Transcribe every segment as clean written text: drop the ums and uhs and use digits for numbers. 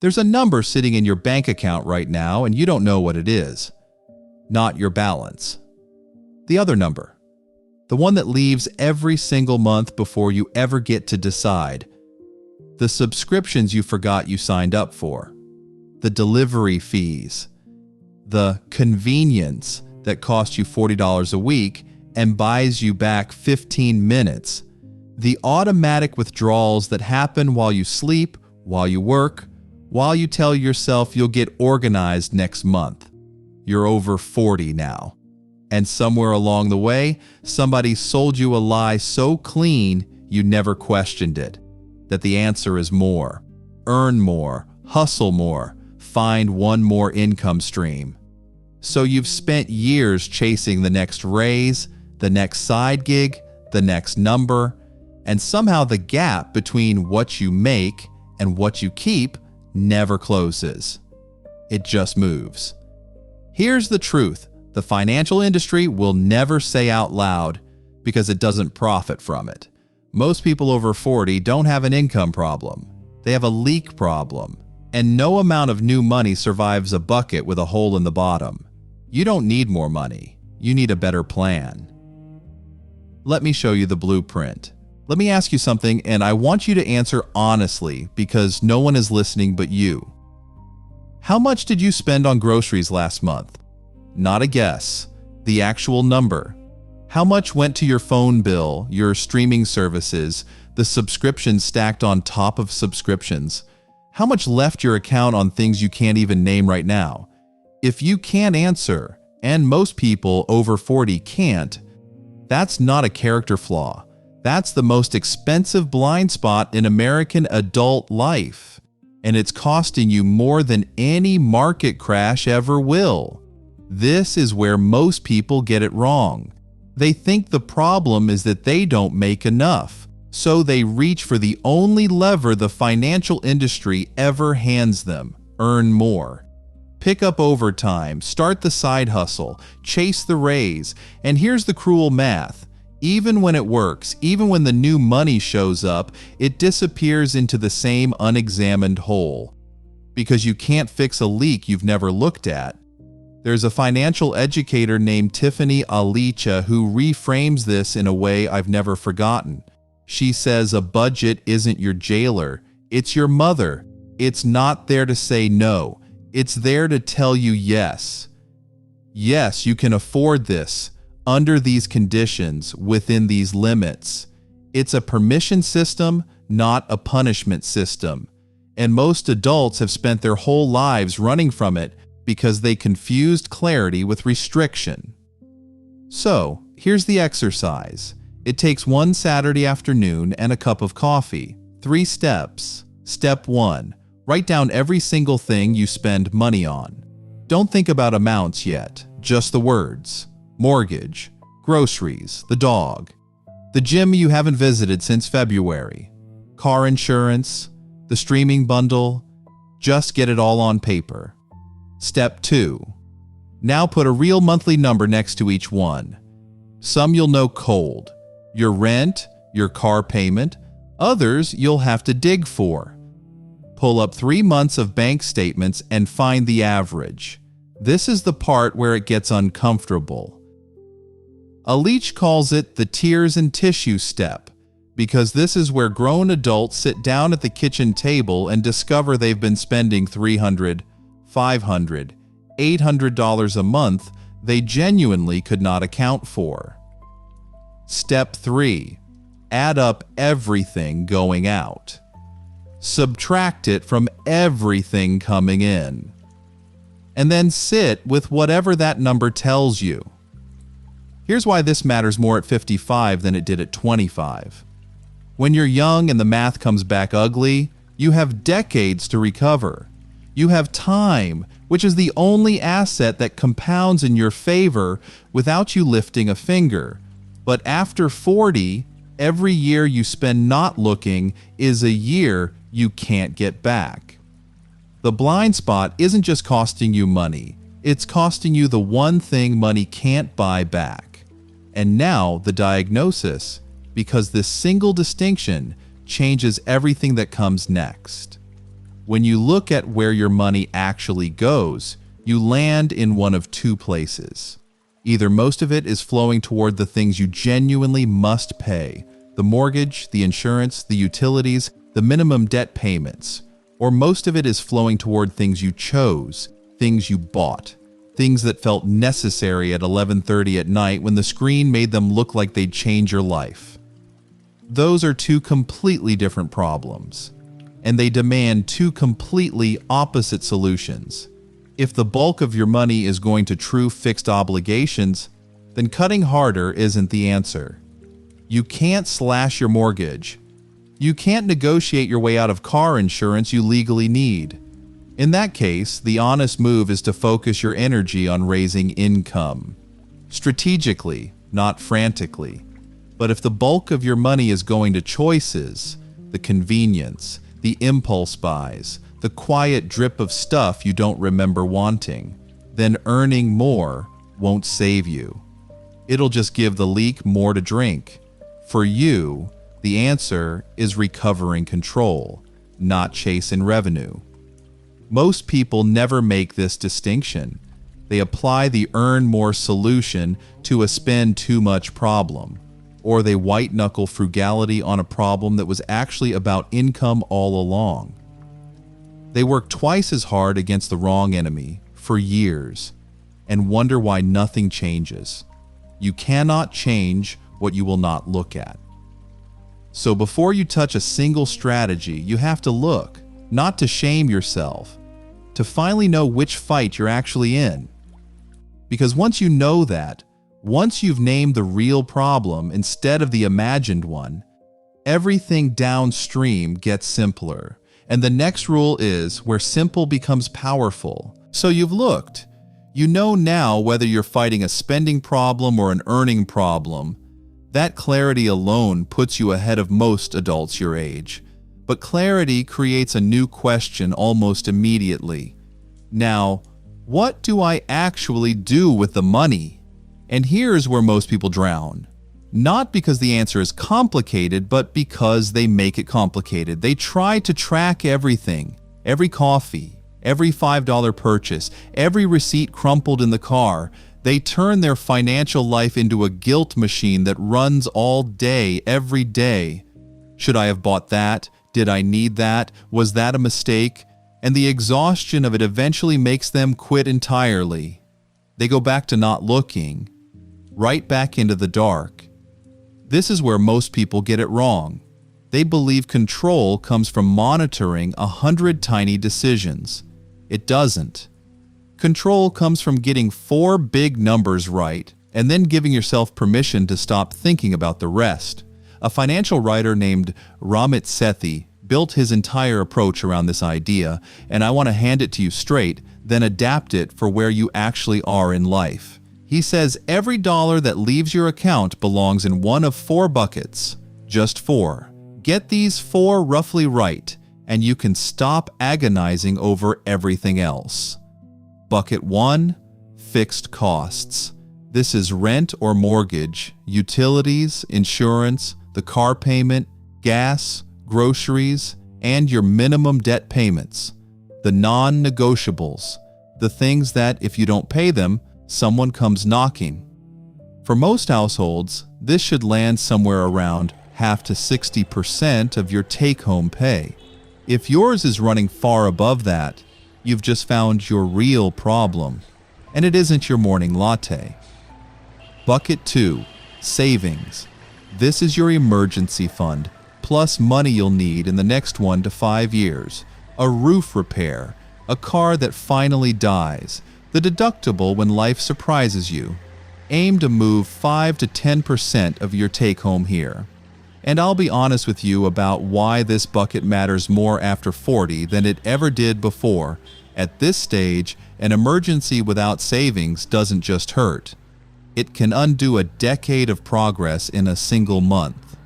There's a number sitting in your bank account right now and you don't know what it is. Not your balance. The other number. The one that leaves every single month before you ever get to decide. The subscriptions you forgot you signed up for. The delivery fees. The convenience that costs you $40 a week and buys you back 15 minutes. The automatic withdrawals that happen while you sleep, while you work, while you tell yourself you'll get organized next month. You're over 40 now. And somewhere along the way, somebody sold you a lie so clean you never questioned it. That the answer is more. Earn more. Hustle more. Find one more income stream. So you've spent years chasing the next raise, the next side gig, the next number, and somehow the gap between what you make and what you keep never closes. It just moves. Here's the truth. The financial industry will never say out loud because it doesn't profit from it. Most people over 40 don't have an income problem. They have a leak problem. And no amount of new money survives a bucket with a hole in the bottom. You don't need more money. You need a better plan. Let me show you the blueprint. Let me ask you something, and I want you to answer honestly because no one is listening but you. How much did you spend on groceries last month? Not a guess. The actual number. How much went to your phone bill, your streaming services, the subscriptions stacked on top of subscriptions? How much left your account on things you can't even name right now? If you can't answer, and most people over 40 can't, that's not a character flaw. That's the most expensive blind spot in American adult life. And it's costing you more than any market crash ever will. This is where most people get it wrong. They think the problem is that they don't make enough. So they reach for the only lever the financial industry ever hands them: earn more. Pick up overtime, start the side hustle, chase the raise, and here's the cruel math. Even when it works, even when the new money shows up, it disappears into the same unexamined hole. Because you can't fix a leak you've never looked at. There's a financial educator named Tiffany Alicia who reframes this in a way I've never forgotten. She says a budget isn't your jailer, it's your mother. It's not there to say no. It's there to tell you yes. Yes, you can afford this, under these conditions, within these limits. It's a permission system, not a punishment system. And most adults have spent their whole lives running from it because they confused clarity with restriction. So, here's the exercise. It takes one Saturday afternoon and a cup of coffee. 3 steps. Step 1. Write down every single thing you spend money on. Don't think about amounts yet, just the words. Mortgage, groceries, the dog, the gym you haven't visited since February, car insurance, the streaming bundle. Just get it all on paper. Step 2. Now put a real monthly number next to each one. Some you'll know cold. Your rent, your car payment. Others you'll have to dig for. Pull up 3 months of bank statements and find the average. This is the part where it gets uncomfortable. Alicia calls it the tears and tissue step, because this is where grown adults sit down at the kitchen table and discover they've been spending $300, $500, $800 a month they genuinely could not account for. Step 3. Add up everything going out. Subtract it from everything coming in. And then sit with whatever that number tells you. Here's why this matters more at 55 than it did at 25. When you're young and the math comes back ugly, you have decades to recover. You have time, which is the only asset that compounds in your favor without you lifting a finger. But after 40, every year you spend not looking is a year you can't get back. The blind spot isn't just costing you money, it's costing you the one thing money can't buy back. And now the diagnosis, because this single distinction changes everything that comes next. When you look at where your money actually goes, you land in one of two places. Either most of it is flowing toward the things you genuinely must pay, the mortgage, the insurance, the utilities, the minimum debt payments, or most of it is flowing toward things you chose, things you bought, things that felt necessary at 11:30 at night when the screen made them look like they'd change your life. Those are two completely different problems, and they demand two completely opposite solutions. If the bulk of your money is going to true fixed obligations, then cutting harder isn't the answer. You can't slash your mortgage. You can't negotiate your way out of car insurance you legally need. In that case, the honest move is to focus your energy on raising income. Strategically, not frantically. But if the bulk of your money is going to choices, the convenience, the impulse buys, the quiet drip of stuff you don't remember wanting, then earning more won't save you. It'll just give the leak more to drink. For you, the answer is recovering control, not chasing revenue. Most people never make this distinction. They apply the earn more solution to a spend too much problem, or they white-knuckle frugality on a problem that was actually about income all along. They work twice as hard against the wrong enemy for years and wonder why nothing changes. You cannot change what you will not look at. So before you touch a single strategy, you have to look, not to shame yourself, to finally know which fight you're actually in. Because once you know that, once you've named the real problem instead of the imagined one, everything downstream gets simpler. And the next rule is where simple becomes powerful. So you've looked. You know now whether you're fighting a spending problem or an earning problem. That clarity alone puts you ahead of most adults your age. But clarity creates a new question almost immediately. Now, what do I actually do with the money? And here's where most people drown. Not because the answer is complicated, but because they make it complicated. They try to track everything, every coffee, every $5 purchase, every receipt crumpled in the car. They turn their financial life into a guilt machine that runs all day, every day. Should I have bought that? Did I need that? Was that a mistake? And the exhaustion of it eventually makes them quit entirely. They go back to not looking, right back into the dark. This is where most people get it wrong. They believe control comes from monitoring 100 tiny decisions. It doesn't. Control comes from getting 4 big numbers right and then giving yourself permission to stop thinking about the rest. A financial writer named Ramit Sethi built his entire approach around this idea, and I want to hand it to you straight, then adapt it for where you actually are in life. He says every dollar that leaves your account belongs in one of 4 buckets. Just 4. Get these 4 roughly right, and you can stop agonizing over everything else. Bucket 1, fixed costs. This is rent or mortgage, utilities, insurance, the car payment, gas, groceries, and your minimum debt payments. The non-negotiables, the things that, if you don't pay them, someone comes knocking. For most households, this should land somewhere around half to 60% of your take-home pay. If yours is running far above that, you've just found your real problem, and it isn't your morning latte. Bucket 2, savings. This is your emergency fund, plus money you'll need in the next 1 to 5 years, a roof repair, a car that finally dies, the deductible when life surprises you. Aim to move 5 to 10% of your take-home here. And I'll be honest with you about why this bucket matters more after 40 than it ever did before. At this stage, an emergency without savings doesn't just hurt. It can undo a decade of progress in a single month.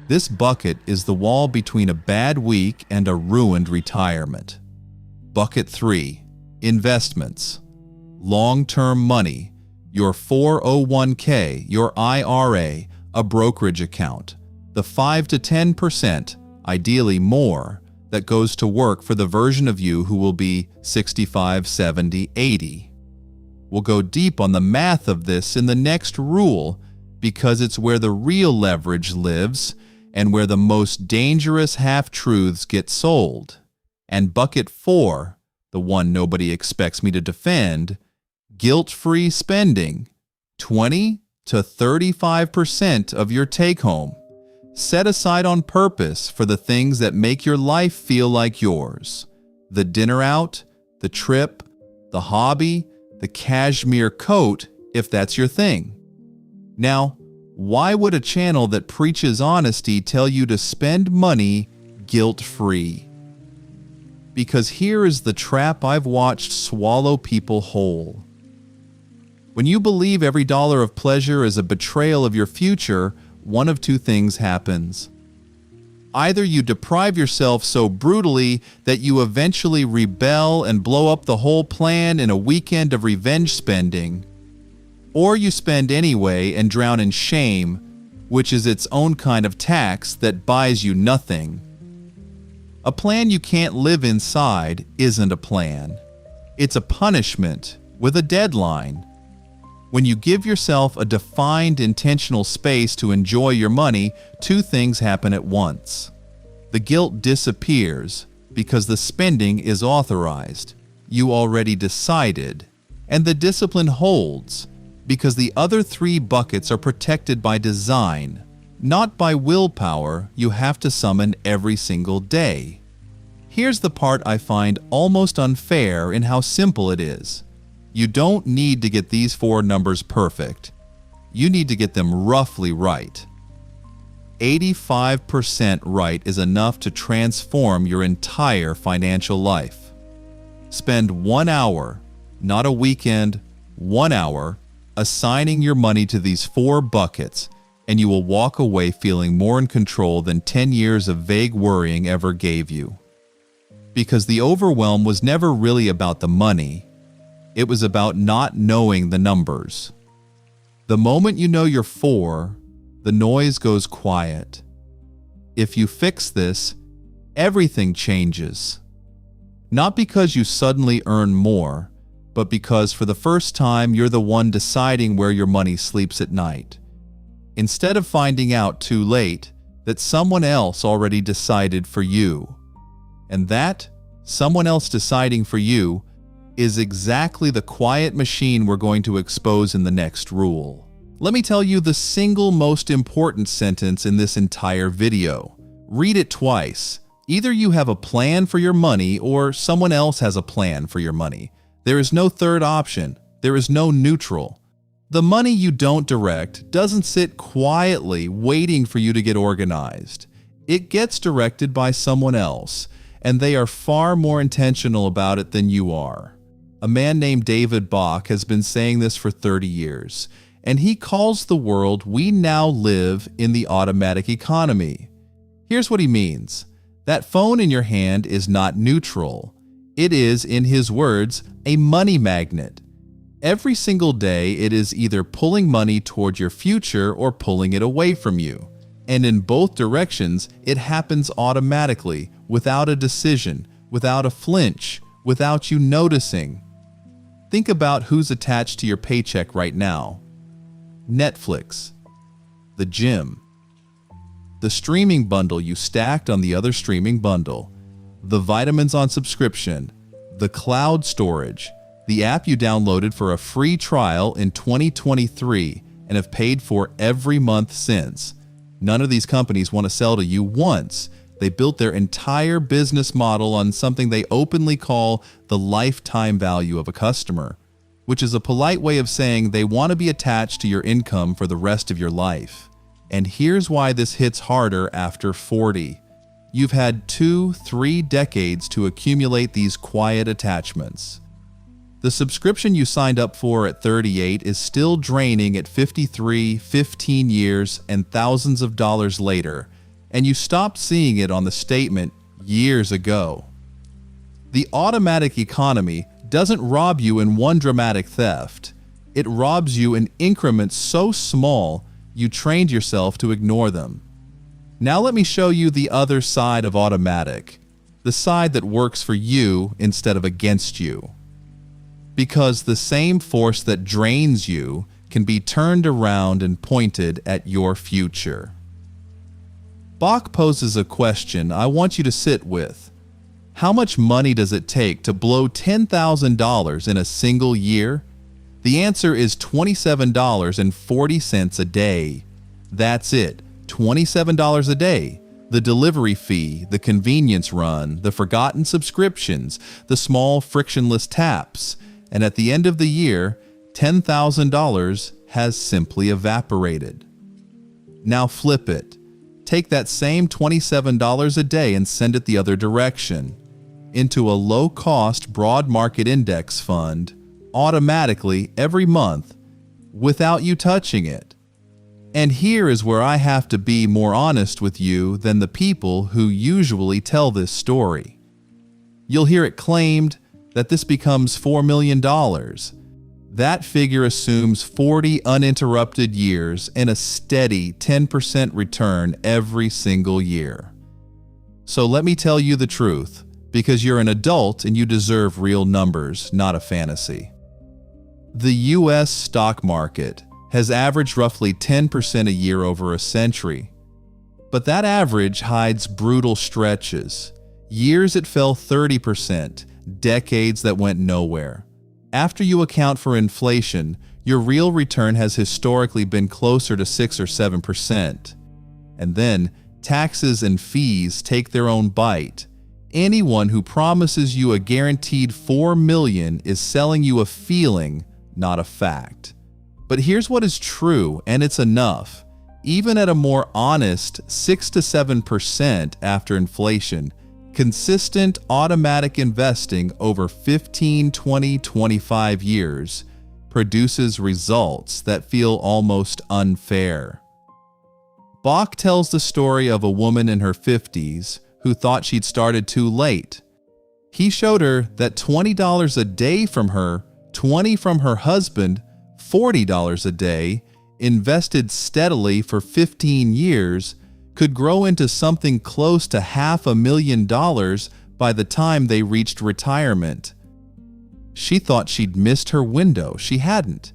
This bucket is the wall between a bad week and a ruined retirement. Bucket 3. Investments. Long-term money, your 401k, your IRA, a brokerage account, the 5 to 10%, ideally more, that goes to work for the version of you who will be 65, 70, 80. We'll go deep on the math of this in the next rule because it's where the real leverage lives and where the most dangerous half-truths get sold. And bucket 4, the one nobody expects me to defend, guilt-free spending, 20 to 35% of your take-home, set aside on purpose for the things that make your life feel like yours. The dinner out, the trip, the hobby, the cashmere coat, if that's your thing. Now, why would a channel that preaches honesty tell you to spend money guilt-free? Because here is the trap I've watched swallow people whole. When you believe every dollar of pleasure is a betrayal of your future, one of two things happens. Either you deprive yourself so brutally that you eventually rebel and blow up the whole plan in a weekend of revenge spending, or you spend anyway and drown in shame, which is its own kind of tax that buys you nothing. A plan you can't live inside isn't a plan. It's a punishment with a deadline. When you give yourself a defined intentional space to enjoy your money, two things happen at once. The guilt disappears because the spending is authorized. You already decided. And the discipline holds because the other 3 buckets are protected by design, not by willpower you have to summon every single day. Here's the part I find almost unfair in how simple it is. You don't need to get these 4 numbers perfect. You need to get them roughly right. 85% right is enough to transform your entire financial life. Spend 1 hour, not a weekend, 1 hour, assigning your money to these 4 buckets, and you will walk away feeling more in control than 10 years of vague worrying ever gave you. Because the overwhelm was never really about the money. It was about not knowing the numbers. The moment you know your 4, the noise goes quiet. If you fix this, everything changes. Not because you suddenly earn more, but because for the first time you're the one deciding where your money sleeps at night. Instead of finding out too late that someone else already decided for you. And that, someone else deciding for you, is exactly the quiet machine we're going to expose in the next rule. Let me tell you the single most important sentence in this entire video. Read it twice. Either you have a plan for your money or someone else has a plan for your money. There is no third option. There is no neutral. The money you don't direct doesn't sit quietly waiting for you to get organized. It gets directed by someone else, and they are far more intentional about it than you are. A man named David Bach has been saying this for 30 years, and he calls the world we now live in the automatic economy. Here's what he means. That phone in your hand is not neutral. It is, in his words, a money magnet. Every single day, it is either pulling money toward your future or pulling it away from you. And in both directions, it happens automatically, without a decision, without a flinch, without you noticing. Think about who's attached to your paycheck right now. Netflix, the gym, the streaming bundle you stacked on the other streaming bundle, the vitamins on subscription, the cloud storage, the app you downloaded for a free trial in 2023 and have paid for every month since. None of these companies want to sell to you once. They built their entire business model on something they openly call the lifetime value of a customer, which is a polite way of saying they want to be attached to your income for the rest of your life. And here's why this hits harder after 40. You've had 2-3 decades to accumulate these quiet attachments. The subscription you signed up for at 38 is still draining at 53, 15 years, and thousands of dollars later, and you stopped seeing it on the statement years ago. The automatic economy doesn't rob you in one dramatic theft. It robs you in increments so small you trained yourself to ignore them. Now let me show you the other side of automatic. the side that works for you instead of against you. Because the same force that drains you can be turned around and pointed at your future. Bach poses a question I want you to sit with. How much money does it take to blow $10,000 in a single year? The answer is $27.40 a day. That's it, $27 a day. The delivery fee, the convenience run, the forgotten subscriptions, the small frictionless taps, and at the end of the year, $10,000 has simply evaporated. Now flip it. Take that same $27 a day and send it the other direction, into a low-cost broad market index fund, automatically every month, without you touching it. And here is where I have to be more honest with you than the people who usually tell this story. You'll hear it claimed that this becomes $4 million. That figure assumes 40 uninterrupted years and a steady 10% return every single year. So let me tell you the truth, because you're an adult and you deserve real numbers, not a fantasy. The U.S. stock market has averaged roughly 10% a year over a century. But that average hides brutal stretches. Years it fell 30%, decades that went nowhere. After you account for inflation, your real return has historically been closer to 6 or 7%. And then taxes and fees take their own bite. Anyone who promises you a guaranteed $4 million is selling you a feeling, not a fact. But here's what is true, and it's enough. Even at a more honest 6 to 7% after inflation, consistent automatic investing over 15, 20, 25 years produces results that feel almost unfair. Bach tells the story of a woman in her 50s who thought she'd started too late. He showed her that $20 a day from her, $20 from her husband, $40 a day, invested steadily for 15 years, could grow into something close to $500,000 by the time they reached retirement. She thought she'd missed her window. She hadn't.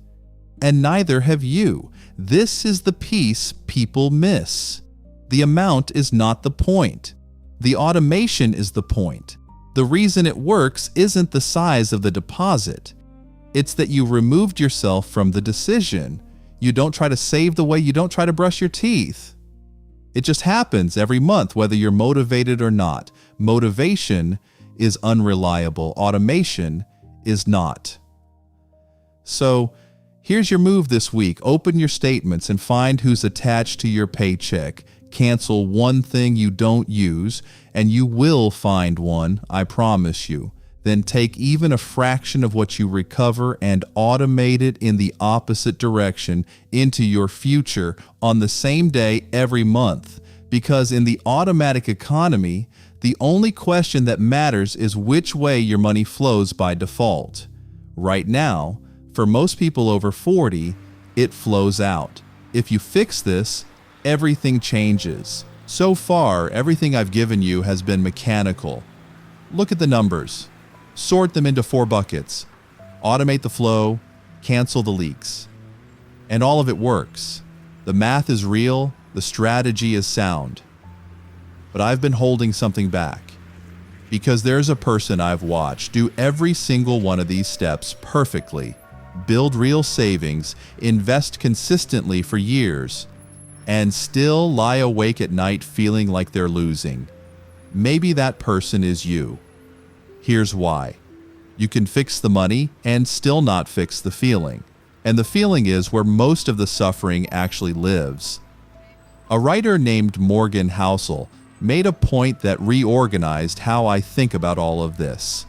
And neither have you. This is the piece people miss. The amount is not the point. The automation is the point. The reason it works isn't the size of the deposit. It's that you removed yourself from the decision. You don't try to save the way you don't try to brush your teeth. It just happens every month, whether you're motivated or not. Motivation is unreliable. Automation is not. So, here's your move this week. Open your statements and find who's attached to your paycheck. Cancel one thing you don't use, and you will find one, I promise you. Then take even a fraction of what you recover and automate it in the opposite direction into your future on the same day every month. Because in the automatic economy, the only question that matters is which way your money flows by default. Right now, for most people over 40, it flows out. If you fix this, everything changes. So far, everything I've given you has been mechanical. Look at the numbers. Sort them into 4 buckets. Automate the flow, cancel the leaks. And all of it works. The math is real, the strategy is sound. But I've been holding something back. Because there's a person I've watched do every single one of these steps perfectly, build real savings, invest consistently for years, and still lie awake at night feeling like they're losing. Maybe that person is you. Here's why. You can fix the money and still not fix the feeling. And the feeling is where most of the suffering actually lives. A writer named Morgan Housel made a point that reorganized how I think about all of this.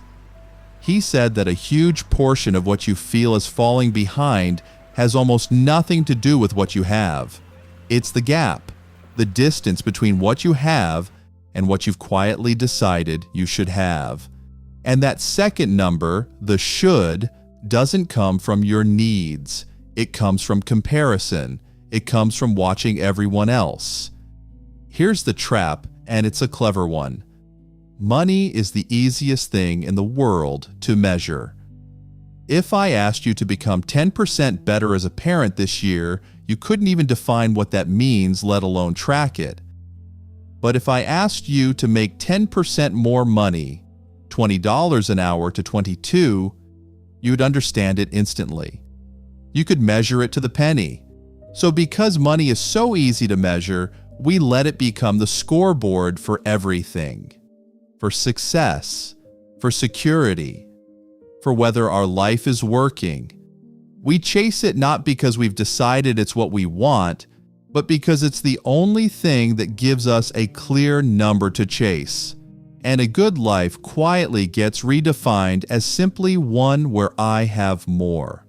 He said that a huge portion of what you feel as falling behind has almost nothing to do with what you have. It's the gap, the distance between what you have and what you've quietly decided you should have. And that second number, the should, doesn't come from your needs. It comes from comparison. It comes from watching everyone else. Here's the trap, and it's a clever one. Money is the easiest thing in the world to measure. If I asked you to become 10% better as a parent this year, you couldn't even define what that means, let alone track it. But if I asked you to make 10% more money, $20 an hour to $22, you'd understand it instantly. You could measure it to the penny. So because money is so easy to measure, we let it become the scoreboard for everything. For success, for security, for whether our life is working. We chase it not because we've decided it's what we want, but because it's the only thing that gives us a clear number to chase. And a good life quietly gets redefined as simply one where I have more.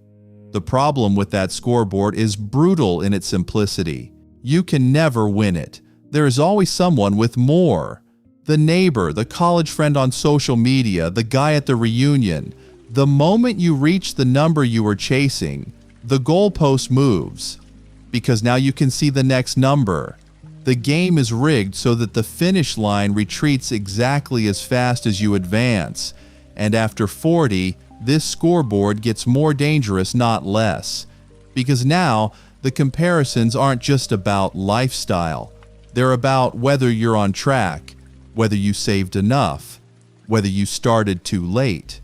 The problem with that scoreboard is brutal in its simplicity. You can never win it. There is always someone with more. The neighbor, the college friend on social media, the guy at the reunion. The moment you reach the number you were chasing, the goalpost moves, because now you can see the next number. The game is rigged so that the finish line retreats exactly as fast as you advance, and after 40, this scoreboard gets more dangerous, not less, because now the comparisons aren't just about lifestyle. They're about whether you're on track, whether you saved enough, whether you started too late,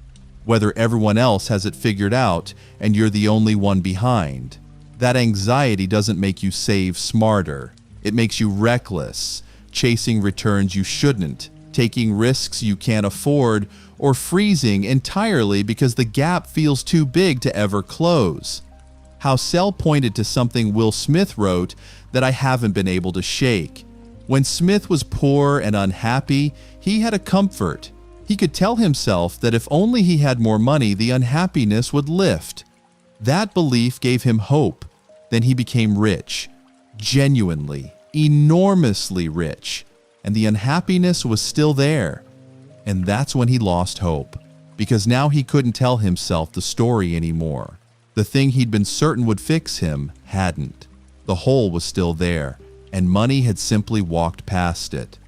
whether everyone else has it figured out and you're the only one behind. That anxiety doesn't make you save smarter. It makes you reckless, chasing returns you shouldn't, taking risks you can't afford, or freezing entirely because the gap feels too big to ever close. Housel pointed to something Will Smith wrote that I haven't been able to shake. When Smith was poor and unhappy, he had a comfort. He could tell himself that if only he had more money, the unhappiness would lift. That belief gave him hope. Then he became rich, genuinely, enormously rich, and the unhappiness was still there. And that's when he lost hope, because now he couldn't tell himself the story anymore. The thing he'd been certain would fix him hadn't. The hole was still there, and money had simply walked past it.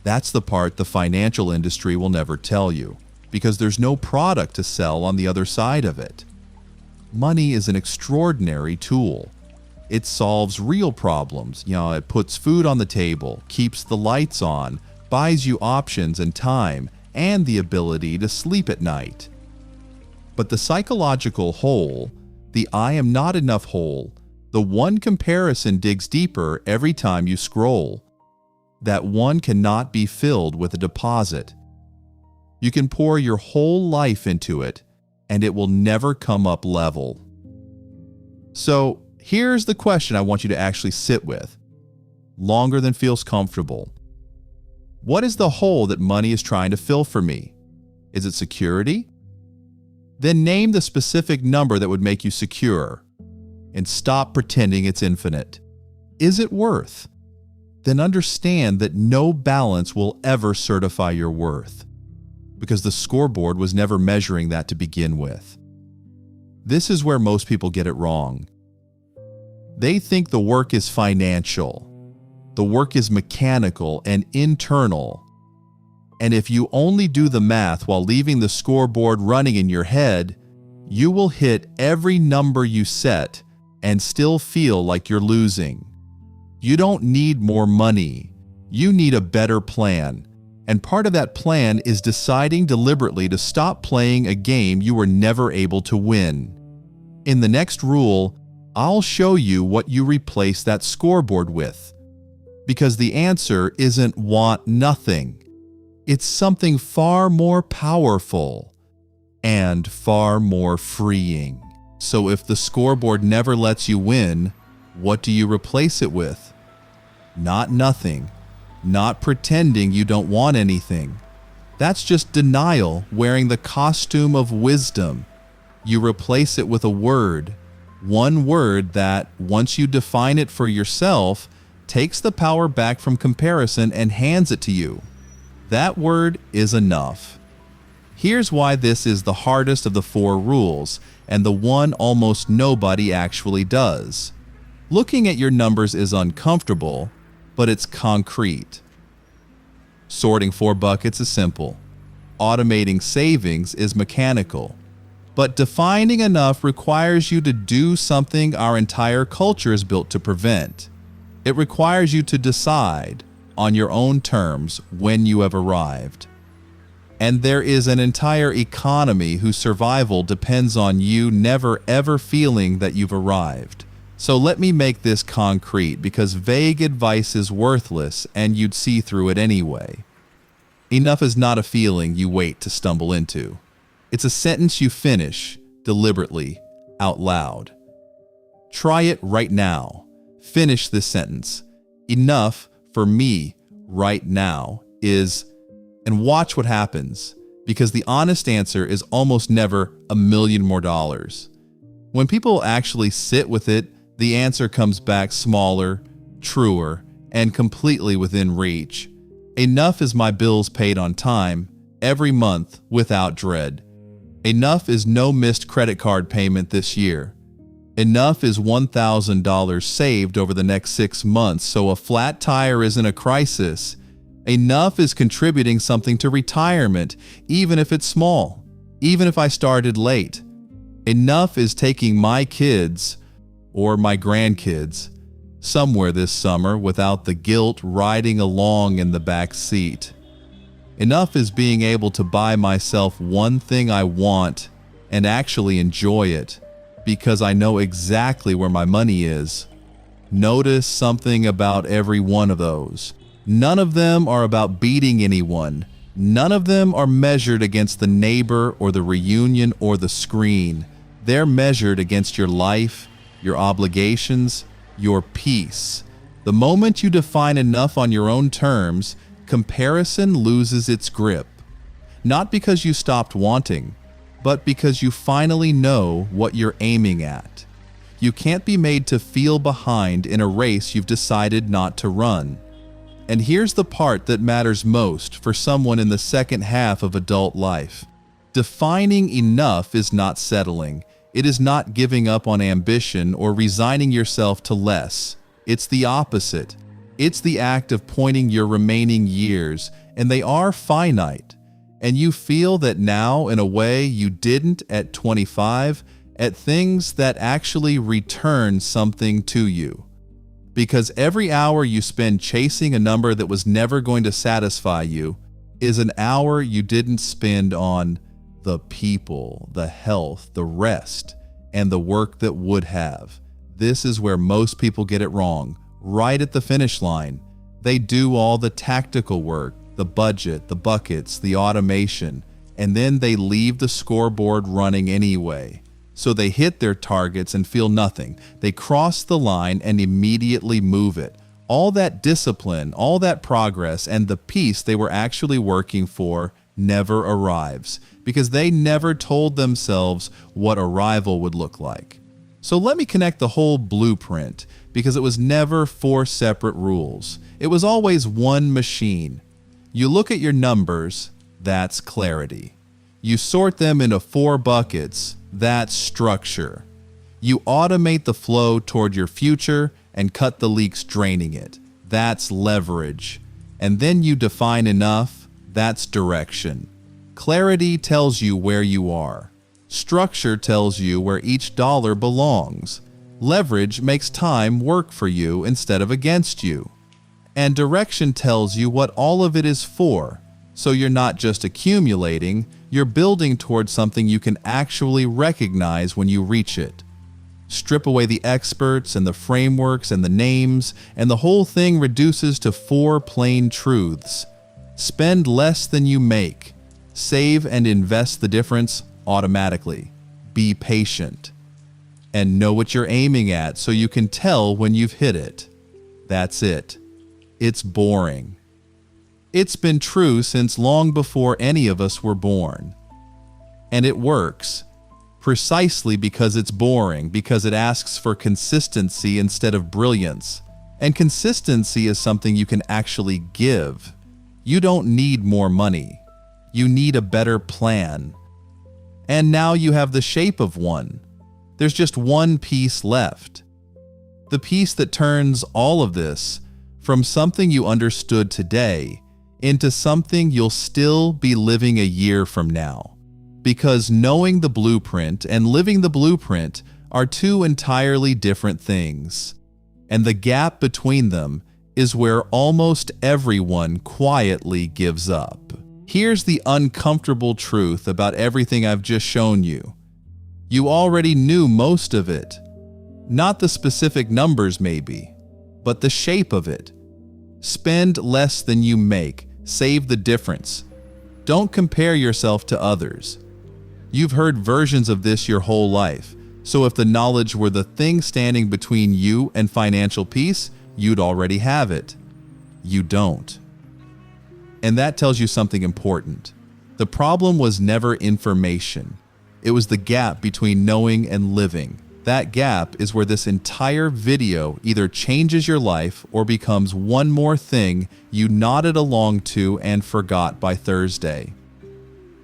That's the part the financial industry will never tell you, because there's no product to sell on the other side of it. Money is an extraordinary tool. It solves real problems. It puts food on the table, keeps the lights on, buys you options and time, and the ability to sleep at night. But the psychological hole, the I am not enough hole, the one comparison digs deeper every time you scroll. That one cannot be filled with a deposit. You can pour your whole life into it, and it will never come up level. So here's the question I want you to actually sit with, longer than feels comfortable. What is the hole that money is trying to fill for me? Is it security? Then name the specific number that would make you secure, and stop pretending it's infinite. Is it worth? Then understand that no balance will ever certify your worth, because the scoreboard was never measuring that to begin with. This is where most people get it wrong. They think the work is financial. The work is mechanical and internal. And if you only do the math while leaving the scoreboard running in your head, you will hit every number you set and still feel like you're losing. You don't need more money. You need a better plan. And part of that plan is deciding deliberately to stop playing a game you were never able to win. In the next rule, I'll show you what you replace that scoreboard with. Because the answer isn't want nothing. It's something far more powerful and far more freeing. So if the scoreboard never lets you win, what do you replace it with? Not nothing. Not pretending you don't want anything. That's just denial wearing the costume of wisdom. You replace it with a word. One word that, once you define it for yourself, takes the power back from comparison and hands it to you. That word is enough. Here's why this is the hardest of the 4 rules, and the one almost nobody actually does. Looking at your numbers is uncomfortable, but it's concrete. Sorting 4 buckets is simple. Automating savings is mechanical. But defining enough requires you to do something our entire culture is built to prevent. It requires you to decide on your own terms when you have arrived. And there is an entire economy whose survival depends on you never ever feeling that you've arrived. So let me make this concrete, because vague advice is worthless and you'd see through it anyway. Enough is not a feeling you wait to stumble into. It's a sentence you finish deliberately out loud. Try it right now. Finish this sentence. Enough for me right now is, and watch what happens, because the honest answer is almost never $1 million more. When people actually sit with it, the answer comes back smaller, truer, and completely within reach. Enough is my bills paid on time, every month without dread. Enough is no missed credit card payment this year. Enough is $1,000 saved over the next 6 months, so a flat tire isn't a crisis. Enough is contributing something to retirement, even if it's small, even if I started late. Enough is taking my kids, or my grandkids, somewhere this summer without the guilt riding along in the back seat. Enough is being able to buy myself one thing I want and actually enjoy it, because I know exactly where my money is. Notice something about every one of those. None of them are about beating anyone. None of them are measured against the neighbor or the reunion or the screen. They're measured against your life, your obligations, your peace. The moment you define enough on your own terms, comparison loses its grip. Not because you stopped wanting, but because you finally know what you're aiming at. You can't be made to feel behind in a race you've decided not to run. And here's the part that matters most for someone in the second half of adult life. Defining enough is not settling. It is not giving up on ambition or resigning yourself to less. It's the opposite. It's the act of pointing your remaining years, and they are finite. And you feel that now, in a way you didn't at 25, at things that actually return something to you. Because every hour you spend chasing a number that was never going to satisfy you is an hour you didn't spend on the people, the health, the rest, and the work that would have. This is where most people get it wrong. Right at the finish line, they do all the tactical work, the budget, the buckets, the automation, and then they leave the scoreboard running anyway. So they hit their targets and feel nothing. They cross the line and immediately move it. All that discipline, all that progress, and the peace they were actually working for never arrives, because they never told themselves what arrival would look like. So let me connect the whole blueprint, because it was never 4 separate rules. It was always one machine. You look at your numbers, that's clarity. You sort them into 4 buckets, that's structure. You automate the flow toward your future and cut the leaks draining it. That's leverage. And then you define enough, that's direction. Clarity tells you where you are. Structure tells you where each dollar belongs. Leverage makes time work for you instead of against you. And direction tells you what all of it is for. So you're not just accumulating, you're building towards something you can actually recognize when you reach it. Strip away the experts and the frameworks and the names, and the whole thing reduces to 4 plain truths. Spend less than you make. Save and invest the difference automatically. Be patient. And know what you're aiming at so you can tell when you've hit it. That's it. It's boring. It's been true since long before any of us were born. And it works. Precisely because it's boring, because it asks for consistency instead of brilliance. And consistency is something you can actually give. You don't need more money. You need a better plan. And now you have the shape of one. There's just one piece left. The piece that turns all of this from something you understood today into something you'll still be living a year from now. Because knowing the blueprint and living the blueprint are two entirely different things. And the gap between them is where almost everyone quietly gives up. Here's the uncomfortable truth about everything I've just shown you. You already knew most of it. Not the specific numbers maybe, but the shape of it. Spend less than you make. Save the difference. Don't compare yourself to others. You've heard versions of this your whole life, so if the knowledge were the thing standing between you and financial peace, you'd already have it. You don't. And that tells you something important. The problem was never information. It was the gap between knowing and living. That gap is where this entire video either changes your life or becomes one more thing you nodded along to and forgot by Thursday.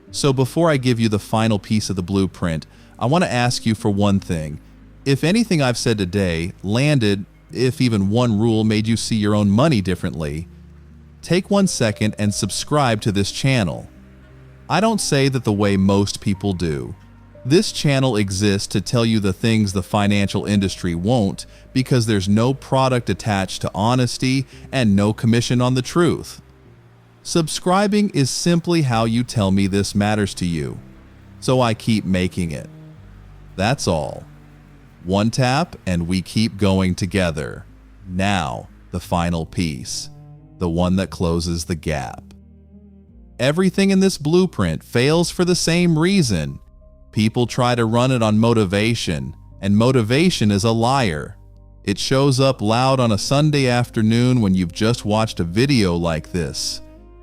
So before I give you the final piece of the blueprint, I want to ask you for one thing. If anything I've said today landed, if even one rule made you see your own money differently, take 1 second and subscribe to this channel. I don't say that the way most people do. This channel exists to tell you the things the financial industry won't, because there's no product attached to honesty and no commission on the truth. Subscribing is simply how you tell me this matters to you, so I keep making it. That's all. One tap and we keep going together. Now, the final piece, the one that closes the gap. Everything in this blueprint fails for the same reason. People try to run it on motivation, and motivation is a liar. It shows up loud on a Sunday afternoon when you've just watched a video like this,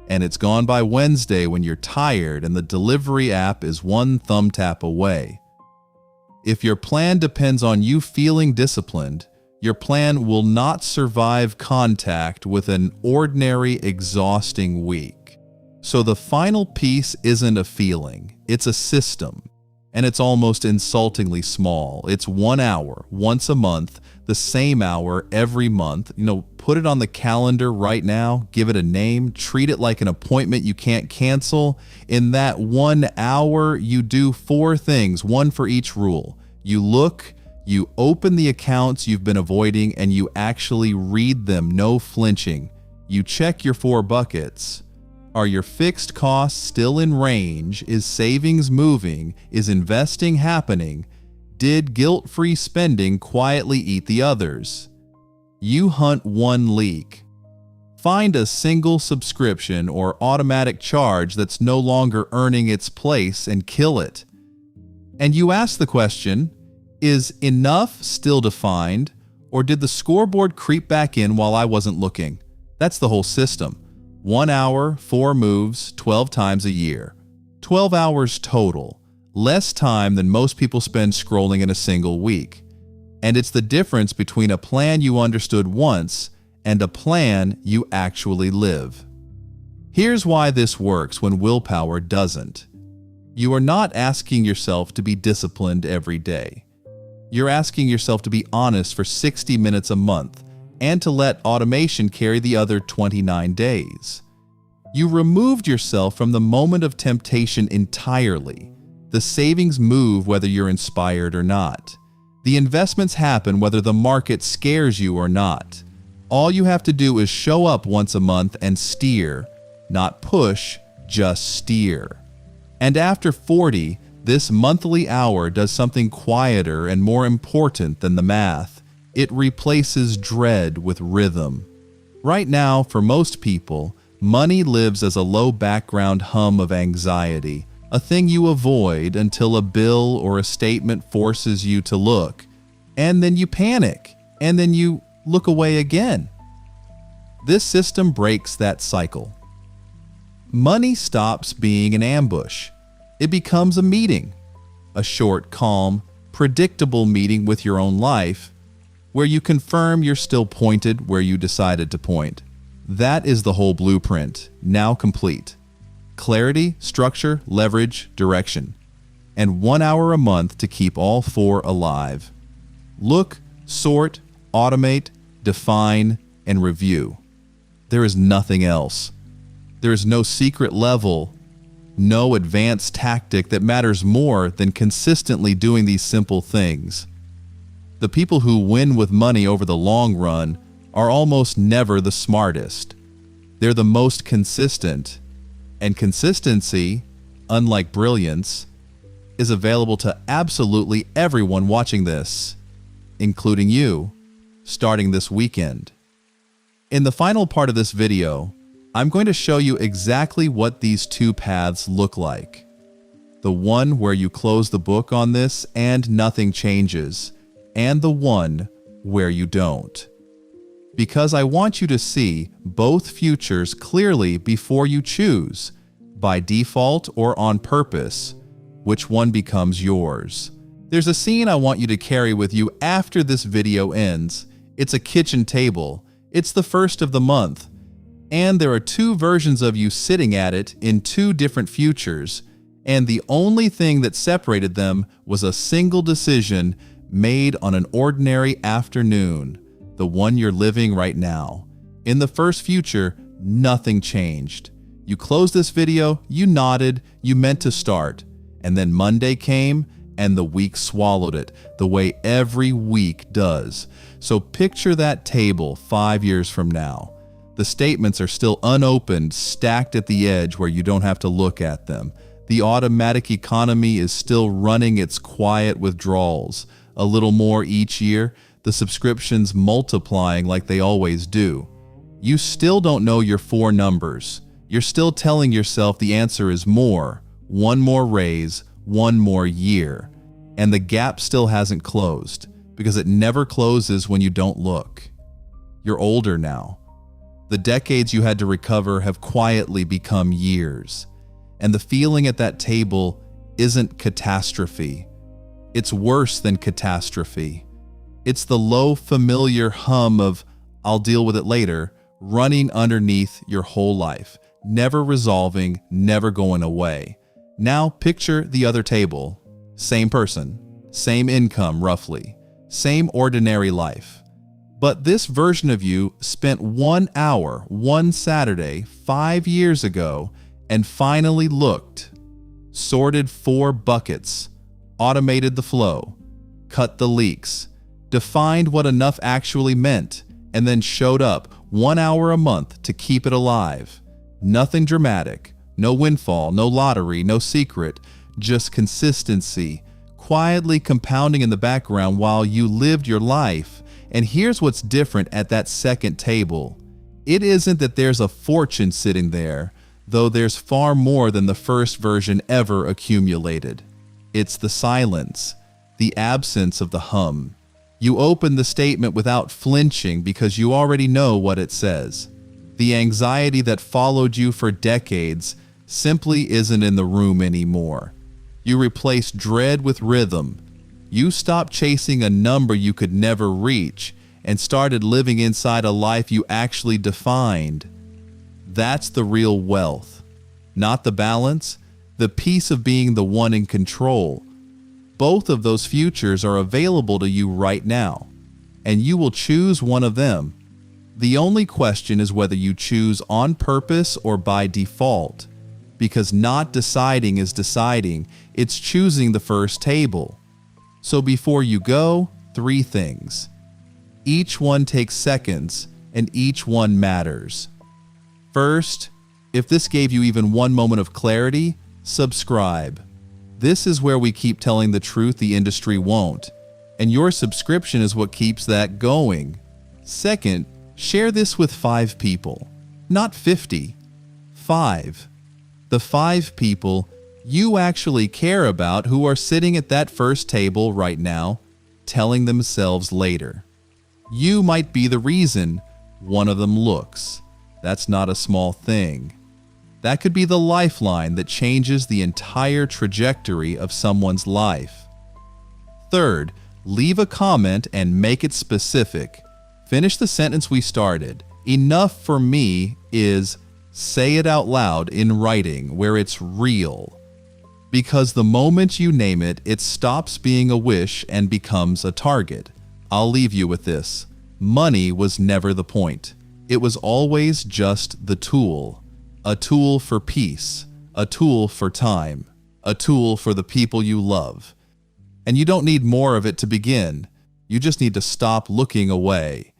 and it's gone by Wednesday when you're tired and the delivery app is one thumb tap away. If your plan depends on you feeling disciplined, your plan will not survive contact with an ordinary, exhausting week. So the final piece isn't a feeling, it's a system. And it's almost insultingly small. It's 1 hour, once a month, the same hour every month. Put it on the calendar right now, give it a name, treat it like an appointment you can't cancel. In that 1 hour, you do 4 things, one for each rule. You look, you open the accounts you've been avoiding, and you actually read them, no flinching. You check your 4 buckets. Are your fixed costs still in range? Is savings moving? Is investing happening? Did guilt-free spending quietly eat the others? You hunt one leak. Find a single subscription or automatic charge that's no longer earning its place and kill it. And you ask the question, is enough still defined, or did the scoreboard creep back in while I wasn't looking? That's the whole system. 1 hour, 4 moves, 12 times a year. 12 hours total. Less time than most people spend scrolling in a single week. And it's the difference between a plan you understood once and a plan you actually live. Here's why this works when willpower doesn't. You are not asking yourself to be disciplined every day. You're asking yourself to be honest for 60 minutes a month, and to let automation carry the other 29 days. You removed yourself from the moment of temptation entirely. The savings move whether you're inspired or not. The investments happen whether the market scares you or not. All you have to do is show up once a month and steer, not push, just steer. And after 40, this monthly hour does something quieter and more important than the math. It replaces dread with rhythm. Right now, for most people, money lives as a low background hum of anxiety, a thing you avoid until a bill or a statement forces you to look. And then you panic, and then you look away again. This system breaks that cycle. Money stops being an ambush. It becomes a meeting, a short, calm, predictable meeting with your own life, where you confirm you're still pointed where you decided to point. That is the whole blueprint, now complete. Clarity, structure, leverage, direction. And 1 hour a month to keep all 4 alive. Look, sort, automate, define, and review. There is nothing else. There is no secret level, no advanced tactic that matters more than consistently doing these simple things. The people who win with money over the long run are almost never the smartest. They're the most consistent, and consistency, unlike brilliance, is available to absolutely everyone watching this, including you, starting this weekend. In the final part of this video, I'm going to show you exactly what these two paths look like. The one where you close the book on this and nothing changes, and the one where you don't. Because I want you to see both futures clearly before you choose, by default or on purpose, which one becomes yours. There's a scene I want you to carry with you after this video ends. It's a kitchen table. It's the first of the month. And there are two versions of you sitting at it in two different futures. And the only thing that separated them was a single decision made on an ordinary afternoon, the one you're living right now. In the first future, nothing changed. You closed this video, you nodded, you meant to start. And then Monday came and the week swallowed it, the way every week does. So picture that table 5 years from now. The statements are still unopened, stacked at the edge where you don't have to look at them. The automatic economy is still running its quiet withdrawals. A little more each year, the subscriptions multiplying like they always do. You still don't know your four numbers. You're still telling yourself the answer is more, one more raise, one more year. And the gap still hasn't closed, because it never closes when you don't look. You're older now. The decades you had to recover have quietly become years. And the feeling at that table isn't catastrophe. It's worse than catastrophe. It's the low familiar hum of, "I'll deal with it later," running underneath your whole life, never resolving, never going away. Now picture the other table. Same person, same income roughly, same ordinary life. But this version of you spent 1 hour, one Saturday, 5 years ago, and finally looked, sorted 4 buckets, automated the flow, cut the leaks, defined what enough actually meant, and then showed up 1 hour a month to keep it alive. Nothing dramatic, no windfall, no lottery, no secret, just consistency, quietly compounding in the background while you lived your life. And here's what's different at that second table. It isn't that there's a fortune sitting there, though there's far more than the first version ever accumulated. It's the silence, the absence of the hum. You open the statement without flinching because you already know what it says. The anxiety that followed you for decades simply isn't in the room anymore. You replace dread with rhythm. You stopped chasing a number you could never reach and started living inside a life you actually defined. That's the real wealth. Not the balance, the peace of being the one in control. Both of those futures are available to you right now, and you will choose one of them. The only question is whether you choose on purpose or by default, because not deciding is deciding. It's choosing the first table. So before you go, 3 things. Each one takes seconds, and each one matters. First, if this gave you even one moment of clarity, subscribe. This is where we keep telling the truth the industry won't, and your subscription is what keeps that going. Second, share this with 5 people, not 50, 5. The 5 people you actually care about who are sitting at that first table right now, telling themselves later. You might be the reason one of them looks. That's not a small thing. That could be the lifeline that changes the entire trajectory of someone's life. Third, leave a comment and make it specific. Finish the sentence we started. Enough for me is say it out loud in writing where it's real. Because the moment you name it, it stops being a wish and becomes a target. I'll leave you with this. Money was never the point. It was always just the tool. A tool for peace, a tool for time, a tool for the people you love. And you don't need more of it to begin. You just need to stop looking away.